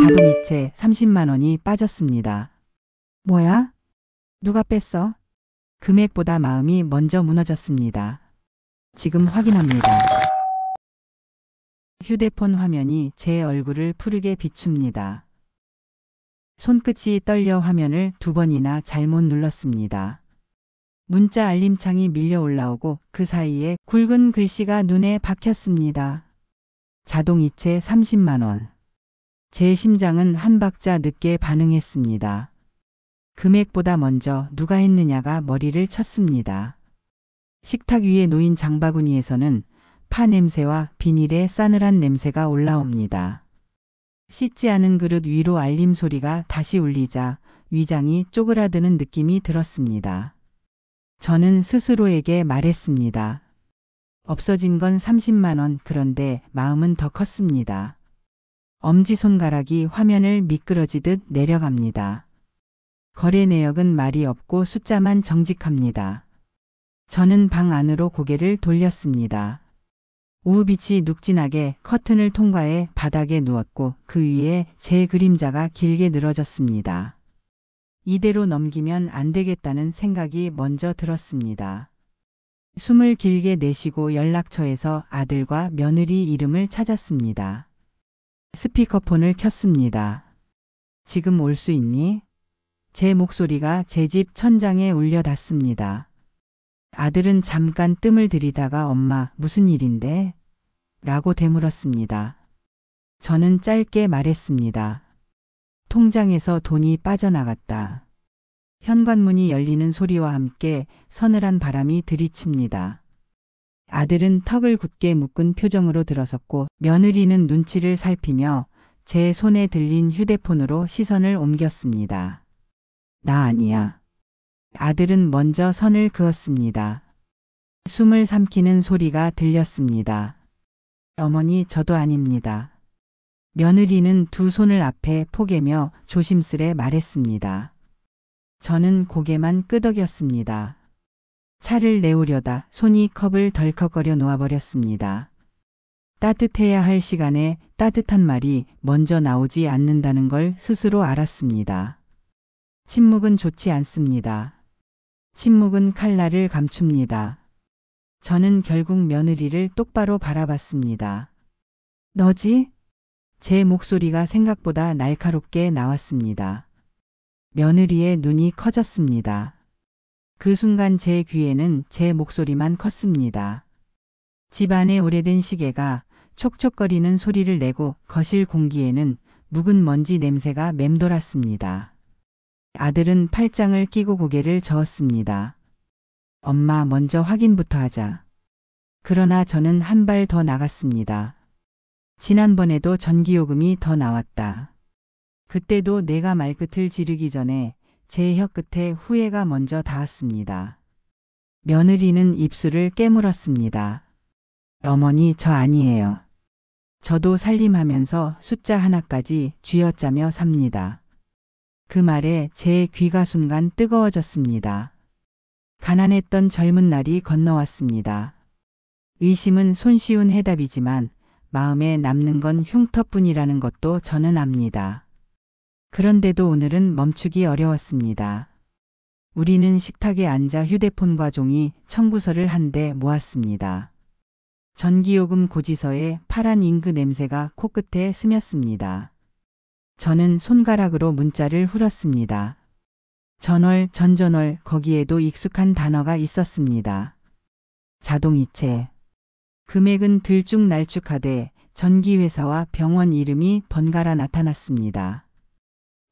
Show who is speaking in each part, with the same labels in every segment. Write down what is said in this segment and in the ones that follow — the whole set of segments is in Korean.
Speaker 1: 자동이체 30만 원이 빠졌습니다. 뭐야? 누가 뺐어? 금액보다 마음이 먼저 무너졌습니다. 지금 확인합니다. 휴대폰 화면이 제 얼굴을 푸르게 비춥니다. 손끝이 떨려 화면을 2번이나 잘못 눌렀습니다. 문자 알림창이 밀려 올라오고 그 사이에 굵은 글씨가 눈에 박혔습니다. 자동이체 30만 원. 제 심장은 한 박자 늦게 반응했습니다. 금액보다 먼저 누가 했느냐가 머리를 쳤습니다. 식탁 위에 놓인 장바구니에서는 파 냄새와 비닐의 싸늘한 냄새가 올라옵니다. 씻지 않은 그릇 위로 알림 소리가 다시 울리자 위장이 쪼그라드는 느낌이 들었습니다. 저는 스스로에게 말했습니다. 없어진 건 30만 원. 그런데 마음은 더 컸습니다. 엄지손가락이 화면을 미끄러지듯 내려갑니다. 거래 내역은 말이 없고 숫자만 정직합니다. 저는 방 안으로 고개를 돌렸습니다. 오후빛이 눅진하게 커튼을 통과해 바닥에 누웠고 그 위에 제 그림자가 길게 늘어졌습니다. 이대로 넘기면 안 되겠다는 생각이 먼저 들었습니다. 숨을 길게 내쉬고 연락처에서 아들과 며느리 이름을 찾았습니다. 스피커폰을 켰습니다. 지금 올 수 있니? 제 목소리가 제 집 천장에 울려 닿습니다. 아들은 잠깐 뜸을 들이다가 엄마 무슨 일인데? 라고 되물었습니다. 저는 짧게 말했습니다. 통장에서 돈이 빠져나갔다. 현관문이 열리는 소리와 함께 서늘한 바람이 들이칩니다. 아들은 턱을 굳게 묶은 표정으로 들어섰고 며느리는 눈치를 살피며 제 손에 들린 휴대폰으로 시선을 옮겼습니다. 나 아니야. 아들은 먼저 선을 그었습니다. 숨을 삼키는 소리가 들렸습니다. 어머니, 저도 아닙니다. 며느리는 두 손을 앞에 포개며 조심스레 말했습니다. 저는 고개만 끄덕였습니다. 차를 내오려다 손이 컵을 덜컥거려 놓아버렸습니다. 따뜻해야 할 시간에 따뜻한 말이 먼저 나오지 않는다는 걸 스스로 알았습니다. 침묵은 좋지 않습니다. 침묵은 칼날을 감춥니다. 저는 결국 며느리를 똑바로 바라봤습니다. 너지? 제 목소리가 생각보다 날카롭게 나왔습니다. 며느리의 눈이 커졌습니다. 그 순간 제 귀에는 제 목소리만 컸습니다. 집안의 오래된 시계가 촉촉거리는 소리를 내고 거실 공기에는 묵은 먼지 냄새가 맴돌았습니다. 아들은 팔짱을 끼고 고개를 저었습니다. 엄마, 먼저 확인부터 하자. 그러나 저는 한 발 더 나갔습니다. 지난번에도 전기요금이 더 나왔다. 그때도 내가 말끝을 지르기 전에 제 혀 끝에 후회가 먼저 닿았습니다. 며느리는 입술을 깨물었습니다. 어머니, 저 아니에요. 저도 살림하면서 숫자 하나까지 쥐어짜며 삽니다. 그 말에 제 귀가 순간 뜨거워졌습니다. 가난했던 젊은 날이 건너왔습니다. 의심은 손쉬운 해답이지만 마음에 남는 건 흉터뿐이라는 것도 저는 압니다. 그런데도 오늘은 멈추기 어려웠습니다. 우리는 식탁에 앉아 휴대폰과 종이, 청구서를 한데 모았습니다. 전기요금 고지서에 파란 잉크 냄새가 코끝에 스쳤습니다. 저는 손가락으로 문자를 풀었습니다. 전월, 전전월, 거기에도 익숙한 단어가 있었습니다. 자동이체. 금액은 들쭉날쭉하되 전기회사와 병원 이름이 번갈아 나타났습니다.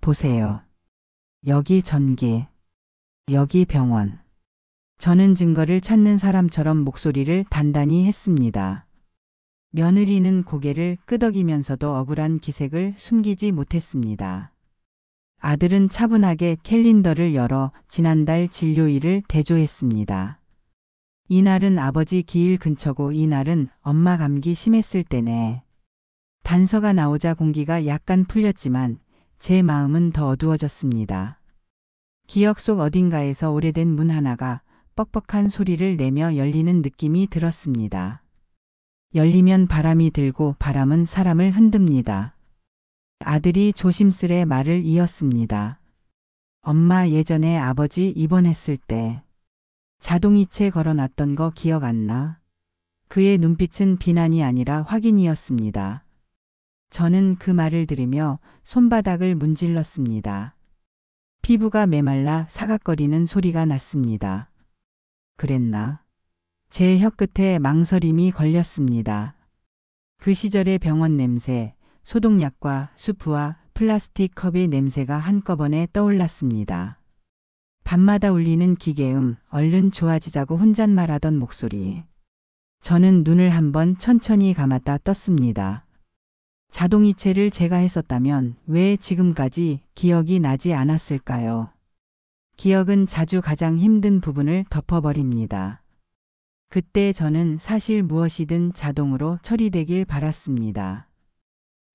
Speaker 1: 보세요. 여기 전기, 여기 병원. 저는 증거를 찾는 사람처럼 목소리를 단단히 했습니다. 며느리는 고개를 끄덕이면서도 억울한 기색을 숨기지 못했습니다. 아들은 차분하게 캘린더를 열어 지난달 진료일을 대조했습니다. 이날은 아버지 기일 근처고 이날은 엄마 감기 심했을 때네. 단서가 나오자 공기가 약간 풀렸지만 제 마음은 더 어두워졌습니다. 기억 속 어딘가에서 오래된 문 하나가 뻑뻑한 소리를 내며 열리는 느낌이 들었습니다. 열리면 바람이 들고 바람은 사람을 흔듭니다. 아들이 조심스레 말을 이었습니다. 엄마 예전에 아버지 입원했을 때 자동이체 걸어놨던 거 기억 안 나? 그의 눈빛은 비난이 아니라 확인이었습니다. 저는 그 말을 들으며 손바닥을 문질렀습니다. 피부가 메말라 사각거리는 소리가 났습니다. 그랬나? 제 혀끝에 망설임이 걸렸습니다. 그 시절의 병원 냄새, 소독약과 수프와 플라스틱 컵의 냄새가 한꺼번에 떠올랐습니다. 밤마다 울리는 기계음, 얼른 좋아지자고 혼잣말하던 목소리. 저는 눈을 한번 천천히 감았다 떴습니다. 자동이체를 제가 했었다면 왜 지금까지 기억이 나지 않았을까요? 기억은 자주 가장 힘든 부분을 덮어버립니다. 그때 저는 사실 무엇이든 자동으로 처리되길 바랐습니다.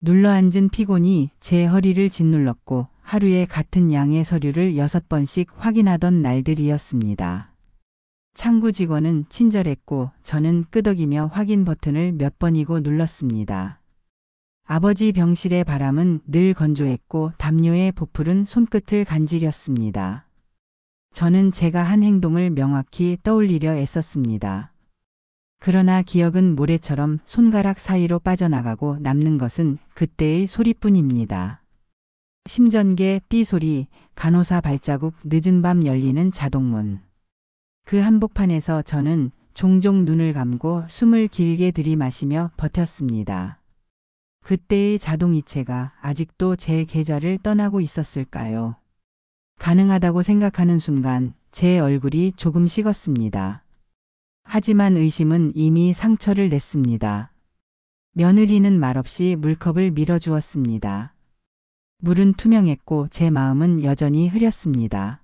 Speaker 1: 눌러앉은 피곤이 제 허리를 짓눌렀고 하루에 같은 양의 서류를 6번씩 확인하던 날들이었습니다. 창구 직원은 친절했고 저는 끄덕이며 확인 버튼을 몇 번이고 눌렀습니다. 아버지 병실의 바람은 늘 건조했고 담요의 보풀은 손끝을 간지렸습니다. 저는 제가 한 행동을 명확히 떠올리려 애썼습니다. 그러나 기억은 모래처럼 손가락 사이로 빠져나가고 남는 것은 그때의 소리뿐입니다. 심전계 삐 소리, 간호사 발자국, 늦은 밤 열리는 자동문. 그 한복판에서 저는 종종 눈을 감고 숨을 길게 들이마시며 버텼습니다. 그때의 자동이체가 아직도 제 계좌를 떠나고 있었을까요? 가능하다고 생각하는 순간 제 얼굴이 조금 식었습니다. 하지만 의심은 이미 상처를 냈습니다. 며느리는 말없이 물컵을 밀어주었습니다. 물은 투명했고 제 마음은 여전히 흐렸습니다.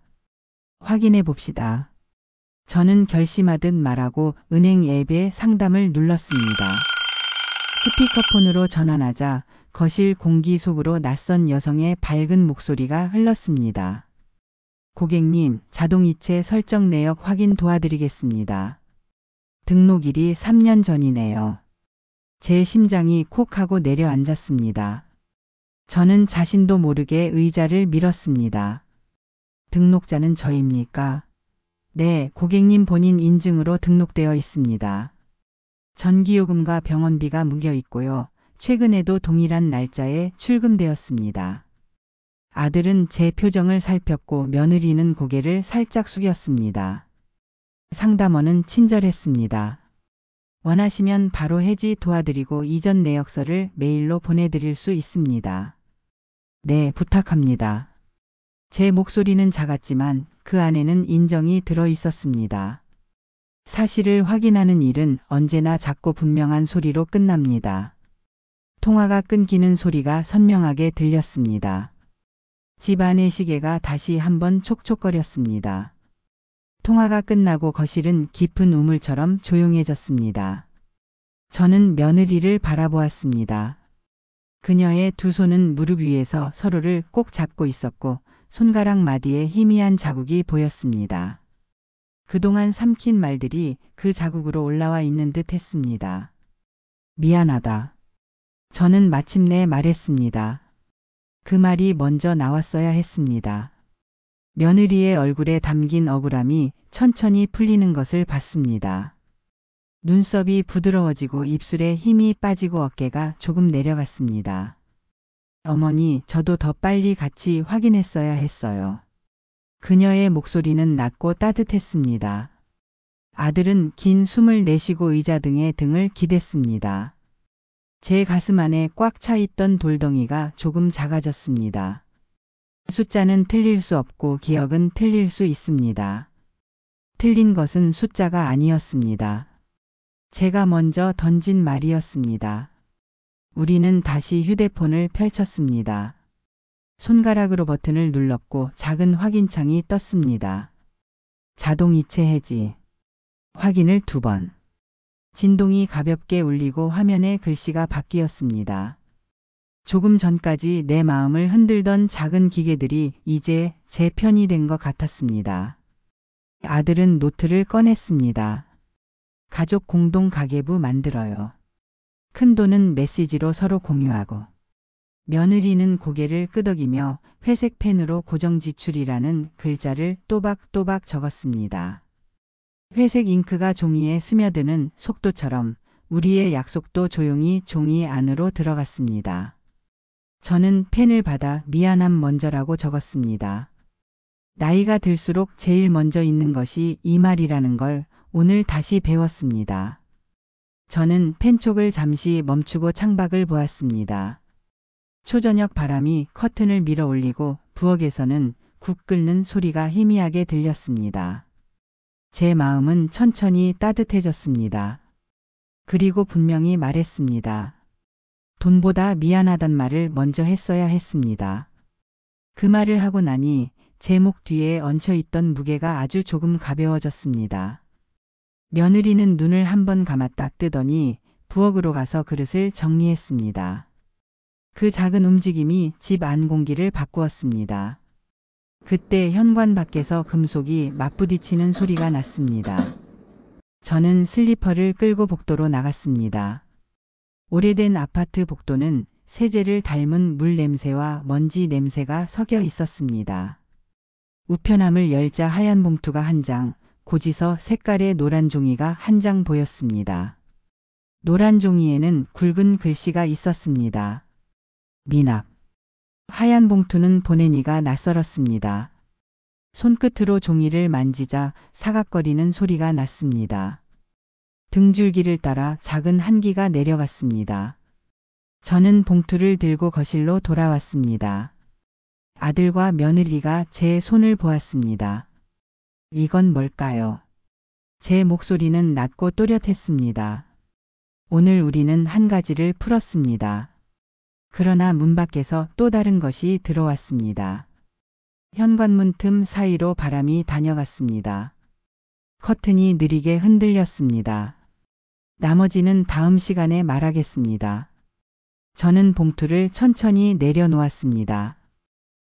Speaker 1: 확인해 봅시다. 저는 결심하듯 말하고 은행 앱에 상담을 눌렀습니다. 스피커폰으로 전환하자 거실 공기 속으로 낯선 여성의 밝은 목소리가 흘렀습니다. 고객님, 자동이체 설정 내역 확인 도와드리겠습니다. 등록일이 3년 전이네요. 제 심장이 콕 하고 내려앉았습니다. 저는 자신도 모르게 의자를 밀었습니다. 등록자는 저입니까? 네, 고객님 본인 인증으로 등록되어 있습니다. 전기요금과 병원비가 묶여 있고요. 최근에도 동일한 날짜에 출금되었습니다. 아들은 제 표정을 살폈고 며느리는 고개를 살짝 숙였습니다. 상담원은 친절했습니다. 원하시면 바로 해지 도와드리고 이전 내역서를 메일로 보내드릴 수 있습니다. 네, 부탁합니다. 제 목소리는 작았지만 그 안에는 인정이 들어 있었습니다. 사실을 확인하는 일은 언제나 작고 분명한 소리로 끝납니다. 통화가 끊기는 소리가 선명하게 들렸습니다. 집 안의 시계가 다시 한번 촉촉거렸습니다. 통화가 끝나고 거실은 깊은 우물처럼 조용해졌습니다. 저는 며느리를 바라보았습니다. 그녀의 두 손은 무릎 위에서 서로를 꼭 잡고 있었고 손가락 마디에 희미한 자국이 보였습니다. 그동안 삼킨 말들이 그 자국으로 올라와 있는 듯 했습니다. 미안하다. 저는 마침내 말했습니다. 그 말이 먼저 나왔어야 했습니다. 며느리의 얼굴에 담긴 억울함이 천천히 풀리는 것을 봤습니다. 눈썹이 부드러워지고 입술에 힘이 빠지고 어깨가 조금 내려갔습니다. 어머니, 저도 더 빨리 같이 확인했어야 했어요. 그녀의 목소리는 낮고 따뜻했습니다. 아들은 긴 숨을 내쉬고 의자 등에 등을 기댔습니다. 제 가슴 안에 꽉 차 있던 돌덩이가 조금 작아졌습니다. 숫자는 틀릴 수 없고 기억은 틀릴 수 있습니다. 틀린 것은 숫자가 아니었습니다. 제가 먼저 던진 말이었습니다. 우리는 다시 휴대폰을 펼쳤습니다. 손가락으로 버튼을 눌렀고 작은 확인창이 떴습니다. 자동이체 해지. 확인을 2번. 진동이 가볍게 울리고 화면에 글씨가 바뀌었습니다. 조금 전까지 내 마음을 흔들던 작은 기계들이 이제 제 편이 된 것 같았습니다. 아들은 노트를 꺼냈습니다. 가족 공동 가계부 만들어요. 큰 돈은 메시지로 서로 공유하고 며느리는 고개를 끄덕이며 회색 펜으로 고정지출이라는 글자를 또박또박 적었습니다. 회색 잉크가 종이에 스며드는 속도처럼 우리의 약속도 조용히 종이 안으로 들어갔습니다. 저는 펜을 받아 미안함 먼저라고 적었습니다. 나이가 들수록 제일 먼저 있는 것이 이 말이라는 걸 오늘 다시 배웠습니다. 저는 펜촉을 잠시 멈추고 창밖을 보았습니다. 초저녁 바람이 커튼을 밀어 올리고 부엌에서는 국 끓는 소리가 희미하게 들렸습니다. 제 마음은 천천히 따뜻해졌습니다. 그리고 분명히 말했습니다. 돈보다 미안하단 말을 먼저 했어야 했습니다. 그 말을 하고 나니 제 목 뒤에 얹혀있던 무게가 아주 조금 가벼워졌습니다. 며느리는 눈을 한번 감았다 뜨더니 부엌으로 가서 그릇을 정리했습니다. 그 작은 움직임이 집 안 공기를 바꾸었습니다. 그때 현관 밖에서 금속이 맞부딪히는 소리가 났습니다. 저는 슬리퍼를 끌고 복도로 나갔습니다. 오래된 아파트 복도는 세제를 닮은 물 냄새와 먼지 냄새가 섞여 있었습니다. 우편함을 열자 하얀 봉투가 한 장, 고지서 색깔의 노란 종이가 한 장 보였습니다. 노란 종이에는 굵은 글씨가 있었습니다. 미납. 하얀 봉투는 보내니가 낯설었습니다. 손끝으로 종이를 만지자 사각거리는 소리가 났습니다. 등줄기를 따라 작은 한기가 내려갔습니다. 저는 봉투를 들고 거실로 돌아왔습니다. 아들과 며느리가 제 손을 보았습니다. 이건 뭘까요? 제 목소리는 낮고 또렷했습니다. 오늘 우리는 한 가지를 풀었습니다. 그러나 문 밖에서 또 다른 것이 들어왔습니다. 현관문 틈 사이로 바람이 다녀갔습니다. 커튼이 느리게 흔들렸습니다. 나머지는 다음 시간에 말하겠습니다. 저는 봉투를 천천히 내려놓았습니다.